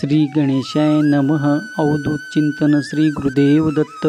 श्री गणेशाय नमः. अवधूत चिंतन श्री गुरुदेव दत्त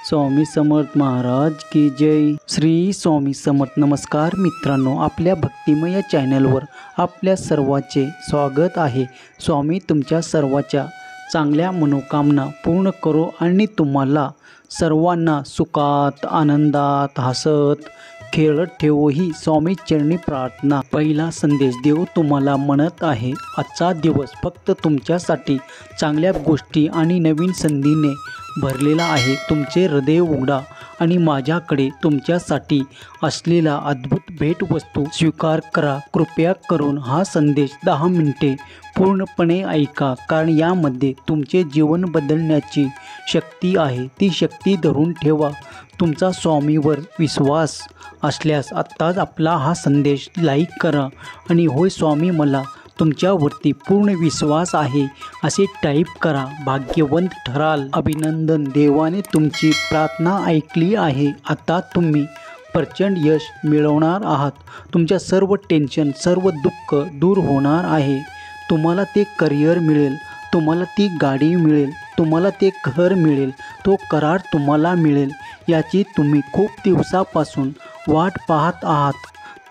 स्वामी समर्थ महाराज की जय. श्री स्वामी समर्थ. नमस्कार मित्रांनो, आपल्या भक्तिमय चॅनलवर आपल्या सर्वांचे स्वागत आहे. स्वामी तुमच्या सर्वांच्या चांगल्या मनोकामना पूर्ण करो आणि तुम्हाला सर्वांना सुखात आनंदात हसत खेळत ठेवो ही स्वामी चरणी प्रार्थना. पहिला संदेश देव तुम्हाला म्हणत आहे, आजचा दिवस फक्त तुमच्यासाठी चांगल्या गोष्टी आणि नवीन संधीने भरलेला आहे. तुमचे हृदय उघडा आणि माझ्याकडे तुमच्यासाठी असलेला अद्भुत भेटवस्तू स्वीकार करा. कृपया करून हा संदेश 10 मिनिटे पूर्णपणे ऐका, कारण यामध्ये तुमचे जीवन बदलण्याची शक्ती आहे. ती शक्ती धरून ठेवा. तुमचा स्वामीवर विश्वास असल्यास आत्ताच आपला हा संदेश लाईक करा आणि होय स्वामी मला तुमच्यावरती पूर्ण विश्वास आहे असे टाईप करा. भाग्यवंत ठराल. अभिनंदन, देवाने तुमची प्रार्थना ऐकली आहे. आता तुम्ही प्रचंड यश मिळवणार आहात. तुमच्या सर्व टेन्शन सर्व दुःख दूर होणार आहे. तुम्हाला ते करिअर मिळेल, तुम्हाला ती गाडी मिळेल, तुम्हाला ते घर मिळेल, तो करार तुम्हाला मिळेल. याची तुम्ही खूप दिवसापासून वाट पाहत आहात.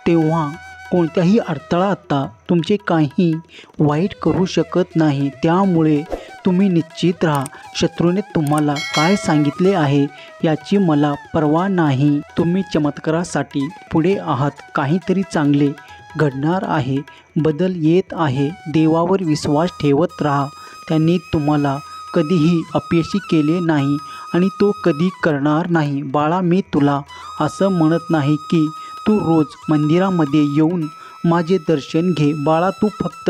तेव्हा कोणत्याही अडथळा आता तुमचे काही वाईट करू शकत नाही. त्यामुळे तुम्ही निश्चित राहा. शत्रूने तुम्हाला काय सांगितले आहे याची मला पर्वा नाही. तुम्ही चमत्कारासाठी पुढे आहात. काहीतरी चांगले घडणार आहे. बदल येत आहे. देवावर विश्वास ठेवत राहा. त्यांनी तुम्हाला कधीही अपयशी केले नाही आणि तो कधी करणार नाही. बाळा, मी तुला असं म्हणत नाही की तू रोज मंदिरामध्ये येऊन माझे दर्शन घे. बाळा, तू फक्त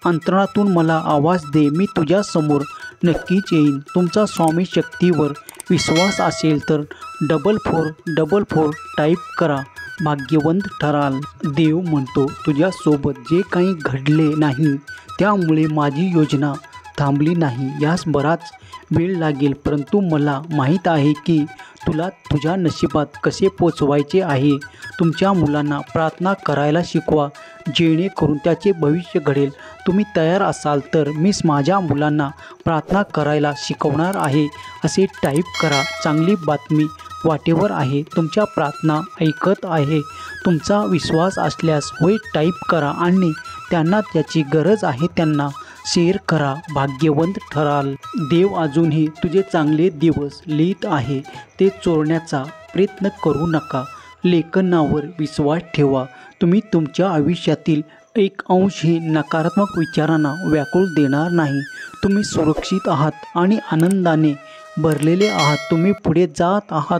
अंतरातून मला आवाज दे. मी तुझ्यासमोर नक्कीच येईन. तुमचा स्वामी शक्तीवर विश्वास असेल तर 4444 टाईप करा. भाग्यवंत ठराल. देव म्हणतो, तुझ्यासोबत जे काही घडले नाही त्यामुळे माझी योजना थांबली नाही. यास बराच वेळ लागेल, परंतु मला माहीत आहे की तुला तुझ्या नशिबात कसे पोचवायचे आहे. तुमच्या मुलांना प्रार्थना करायला शिकवा, जेणेकरून त्याचे भविष्य घडेल. तुम्ही तयार असाल तर मी माझ्या मुलांना प्रार्थना करायला शिकवणार आहे असे टाईप करा. चांगली बातमी वाटेवर आहे. तुमच्या प्रार्थना ऐकत आहे. तुमचा विश्वास असल्यास होय टाईप करा आणि त्यांना त्याची गरज आहे त्यांना शेअर करा. भाग्यवंत ठराल. देव अजूनही तुझे चांगले दिवस लिहित आहे. ते चोरण्याचा प्रयत्न करू नका. लेखनावर विश्वास ठेवा. तुम्ही तुमच्या आयुष्यातील एक अंशही नकारात्मक विचारांना व्याकुळ देणार नाही. तुम्ही सुरक्षित आहात आणि आनंदाने भरलेले आहात. तुम्ही पुढे जात आहात.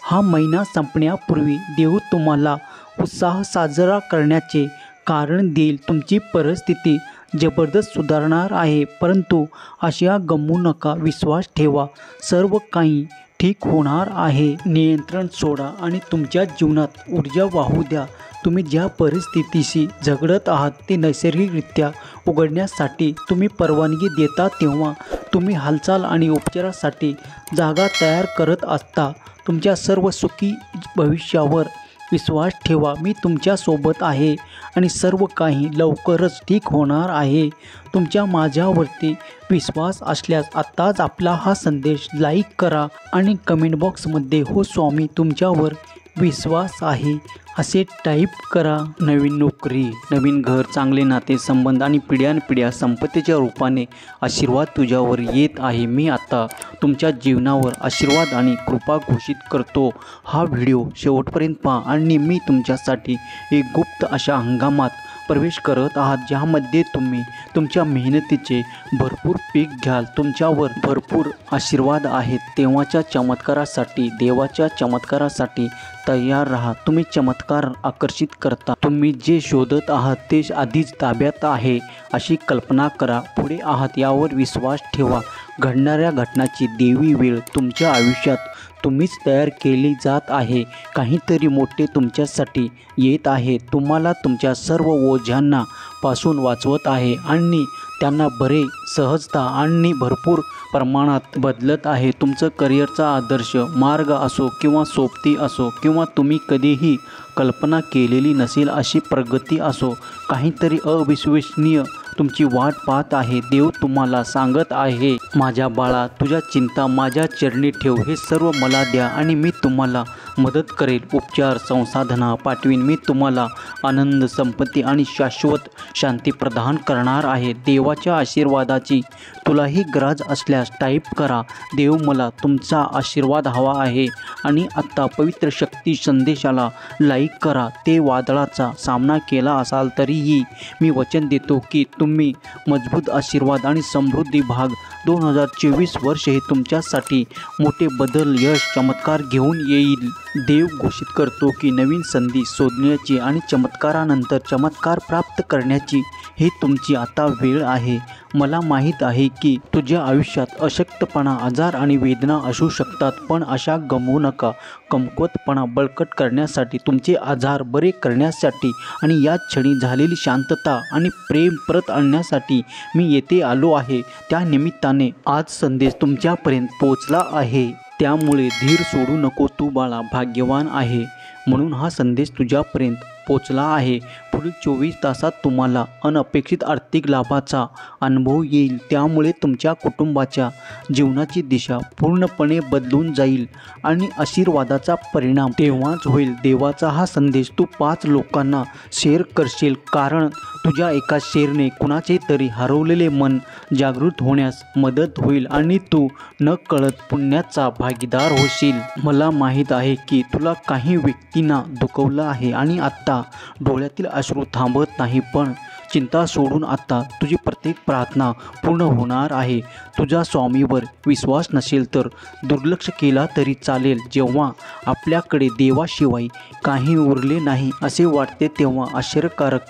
हा महिना संपण्यापूर्वी देव तुम्हाला उत्साह साजरा करण्याचे कारण देईल. तुमची परिस्थिती जबरदस्त सुधारणार आहे, परंतु आशा गमवू नका. विश्वास ठेवा. सर्व काही ठीक होणार आहे. नियंत्रण सोडा आणि तुमच्या जीवनात ऊर्जा वाहू द्या. तुम्ही ज्या परिस्थितीशी झगडत आहात ते नैसर्गिकरित्या उघडण्यासाठी तुम्ही परवानगी देता, तेव्हा तुम्ही हालचाल आणि उपचारासाठी जागा तयार करत असता. तुमच्या सर्व सुखी भविष्यावर विश्वास ठेवा. मी तुमच्यासोबत आहे आणि सर्व काही लवकरच ठीक होणार आहे. तुमच्या माझ्यावरती विश्वास असल्यास आत्ताच आपला हा संदेश लाईक करा आणि कमेंट बॉक्समध्ये हो स्वामी तुमच्यावर विश्वास आहे असे टाईप करा. नवीन नोकरी, नवीन घर, चांगले नाते संबंध आणि पिढ्यानपिढ्या संपत्तीच्या रूपाने आशीर्वाद तुझ्यावर येत आहे. मी आता तुमच्या जीवनावर आशीर्वाद आणि कृपा घोषित करतो. हा व्हिडिओ शेवटपर्यंत पहा आणि मी तुमच्यासाठी एक गुप्त अशा हंगामात प्रवेश करत आहात, ज्यामध्ये तुम्ही तुमच्या मेहनतीचे भरपूर पीक घ्याल. तुमच्यावर भरपूर आशीर्वाद आहेत. तेव्हाच्या चमत्कारासाठी, देवाच्या चमत्कारासाठी तयार राहा. तुम्ही चमत्कार आकर्षित करता. तुम्ही जे शोधत आहात ते आधीच ताब्यात आहे अशी कल्पना करा. पुढे आहात यावर विश्वास ठेवा. घडणाऱ्या घटनाची देवी वेळ तुमच्या आयुष्यात तुम्हीच तयार केली जात आहे. काहीतरी मोठे तुमच्यासाठी येत आहे. तुम्हाला तुमच्या सर्व ओझ्यांना पासून वाचवत आहे आणि त्यांना बरे सहजता आणि भरपूर प्रमाणात बदलत आहे. तुमचं करिअरचा आदर्श मार्ग असो किंवा सोबती असो किंवा तुम्ही कधीही कल्पना केलेली नसेल अशी प्रगती असो, काहीतरी अविश्वसनीय तुमची वाट पाहत आहे। देव तुम्हाला सांगत आहे, माझ्या बाळा, तुझ्या चिंता माझ्या चरणी ठेव, हे सर्व मला द्या आणि मी तुम्हाला मदत करेल, उपचार संसाधना पाठवीन, मी तुम्हाला आनंद, संपत्ती आणि शाश्वत शांती प्रदान करणार आहे। देवाच्या आशीर्वादाची तुलाही गरज असल्यास टाईप करा, देव मला तुमचा आशीर्वाद हवा आहे, आणि आत्ता पवित्र शक्ती संदेशाला लाईक करा। ते वादळाचा सामना केला असाल तरीही मी वचन देतो की तुम्ही मजबूत आशीर्वाद आणि समृद्धी भाग 2024 वर्ष हे तुमच्यासाठी मोठे बदल, यश, चमत्कार घेऊन येईल। देव घोषित करतो की नवीन संधी शोधण्याची आणि चमत्कारानंतर चमत्कार प्राप्त करण्याची ही तुमची आता वेळ आहे। मला माहीत आहे की तुझ्या आयुष्यात अशक्तपणा, आजार आणि वेदना असू शकतात, पण आशा गमावू नका। कमकुवतपणा बळकट करण्यासाठी, तुमचे आजार बरे करण्यासाठी आणि या क्षणी झालेली शांतता आणि प्रेम परत आणण्यासाठी मी येथे आलो आहे। त्या निमित्ताने आज संदेश तुमच्यापर्यंत पोहोचला आहे, त्यामुळे धीर सोडू नको। तू बाळा भाग्यवान आहे म्हणून हा संदेश तुझ्यापर्यंत पोचला आहे। पुढील 24 तासात तुम्हाला अनपेक्षित आर्थिक लाभाचा अनुभव येईल, त्यामुळे तुमच्या कुटुंबाच्या जीवनाची दिशा पूर्णपणे बदलून जाईल आणि आशीर्वादाचा परिणाम तेव्हाच होईल। देवाचा हा संदेश तू 5 लोकांना शेअर करशील, कारण तुझ्या एका शेअरने कुणाचे तरी हरवलेले मन जागृत होण्यास मदत होईल आणि तू नकळत पुण्याचा भागीदार होशील। मला माहीत आहे की तुला काही व्यक्तींना दुखवलं आहे आणि आत्ता डोळ्यातील अश्रू थांबत नाही, पण चिंता सोडून आता तुझी प्रत्येक प्रार्थना पूर्ण होणार आहे। तुझा स्वामीवर विश्वास नसेल तर दुर्लक्ष केला तरी चालेल। जेव्हा आपल्याकडे देवाशिवाय काही उरले नाही असे वाटते तेव्हा आश्चर्यकारक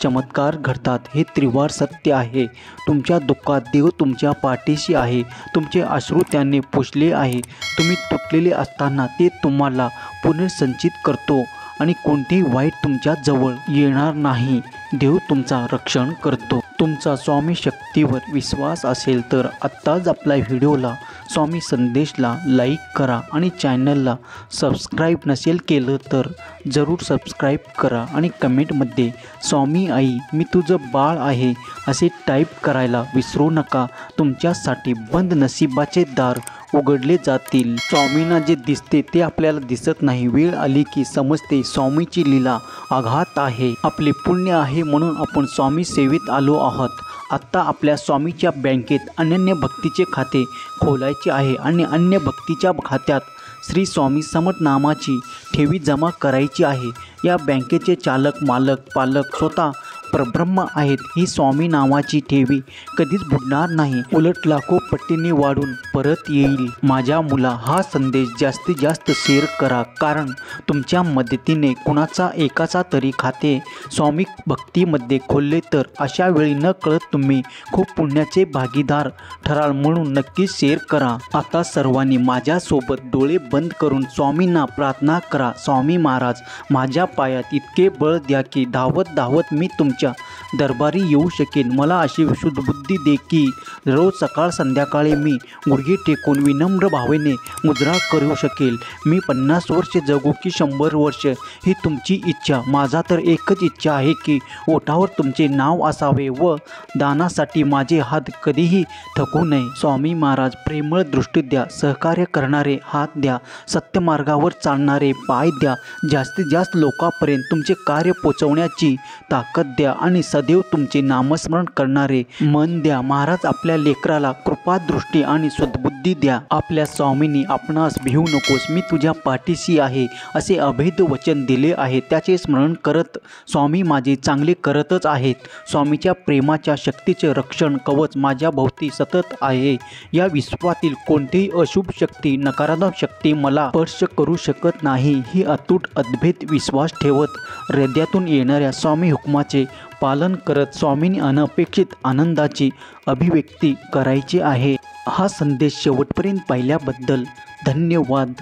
चमत्कार घडतात, हे त्रिवार सत्य आहे। तुमच्या दुःखात देव तुमच्या पाठीशी आहे, तुमचे अश्रू त्याने पुसले आहे, तुम्ही तुटलेले असताना ते तुम्हाला पुनर्संचित करतो आणि कोणतेही वाईट तुमच्या जवळ येणार नाही। देव तुमचा रक्षण करतो। तुमचा स्वामी शक्तीवर विश्वास असेल तर आत्ताच आपल्या व्हिडिओला स्वामी संदेशला लाईक करा आणि चॅनलला सबस्क्राईब नसेल केलं तर जरूर सबस्क्राईब करा आणि कमेंटमध्ये स्वामी आई मी तुझं बाळ आहे असे टाईप करायला विसरू नका। तुमच्यासाठी बंद नशिबाचे दार उघडले जातील। स्वामींना जे दिसते ते आपल्याला दिसत नाही, वेळ आली की समजते स्वामीची लीला आघात आहे। आपले पुण्य आहे म्हणून आपण स्वामी सेवेत आलो आहोत। आत्ता आपल्या स्वामीच्या बँकेत अनन्य भक्तीचे खाते खोलायचे आहे आणि अन्य भक्तीच्या खात्यात श्री स्वामी समर्थ नामाची ठेवी जमा करायची आहे। या बँकेचे चालक, मालक, पालक स्वतः परब्रह्म आहेत। ही स्वामी नावाची ठेवी कधीच बुडणार नाही, उलट लाखो पटीने वाढून परत येईल। माझ्या मुला, हा संदेश जास्तीत जास्त शेअर करा, कारण तुमच्या मदतीने कुणाचा एकाचा तरी खाते स्वामी भक्तीमध्ये खोलले तर अशा वेळी न कळत तुम्ही खूप पुण्याचे भागीदार ठराल, म्हणून नक्कीच शेअर करा। आता सर्वांनी माझ्यासोबत डोळे बंद करून स्वामींना प्रार्थना करा। स्वामी महाराज, माझ्या पायात इतके बळ द्या की धावत धावत मी तुमच्या दरबारी येऊ शकेन। मला अशी विशुद्ध बुद्धी दे की रोज सकाळ संध्याकाळी मी गुडघे टेकून विनम्र भावेने मुद्रा करू शकेल। मी 50 वर्ष जगू की 100 वर्ष ही तुमची इच्छा, माझा तर एकच इच्छा आहे की ओठावर तुमचे नाव असावे व दानासाठी माझे हात कधीही थकू नये। स्वामी महाराज, प्रेमळ दृष्टी द्या, सहकार्य करणारे हात द्या, सत्यमार्गावर चालणारे पाय द्या, जास्तीत जास्त लोकांपर्यंत तुमचे कार्य पोचवण्याची ताकद द्या आणि सदैव तुमचे नामस्मरण करणारे मन द्या। महाराज, आपल्या लेकराला कृपा दृष्टी आणि सद्बुद्धी द्या। आपल्या स्वामींनी आपणास भिवू नकोस, मी तुझ्या पाठीशी आहे असे अभेद वचन दिले आहे, त्याचे स्मरण करत स्वामी माझे चांगले करतच आहेत। स्वामीच्या प्रेमाच्या शक्तीचे रक्षण कवच माझ्या भोवती सतत आहे। या विश्वातील कोणतीही अशुभ शक्ती, नकारात्मक शक्ती मला स्पर्श करू शकत नाही। ही अतूट अद्भुत विश्वास ठेवत हृदयातून येणाऱ्या स्वामी हुकमाचे पालन करत स्वामींनी अनपेक्षित आनंदाची अभिव्यक्ती करायची आहे। हा संदेश शेवटपर्यंत पाहिल्याबद्दल धन्यवाद।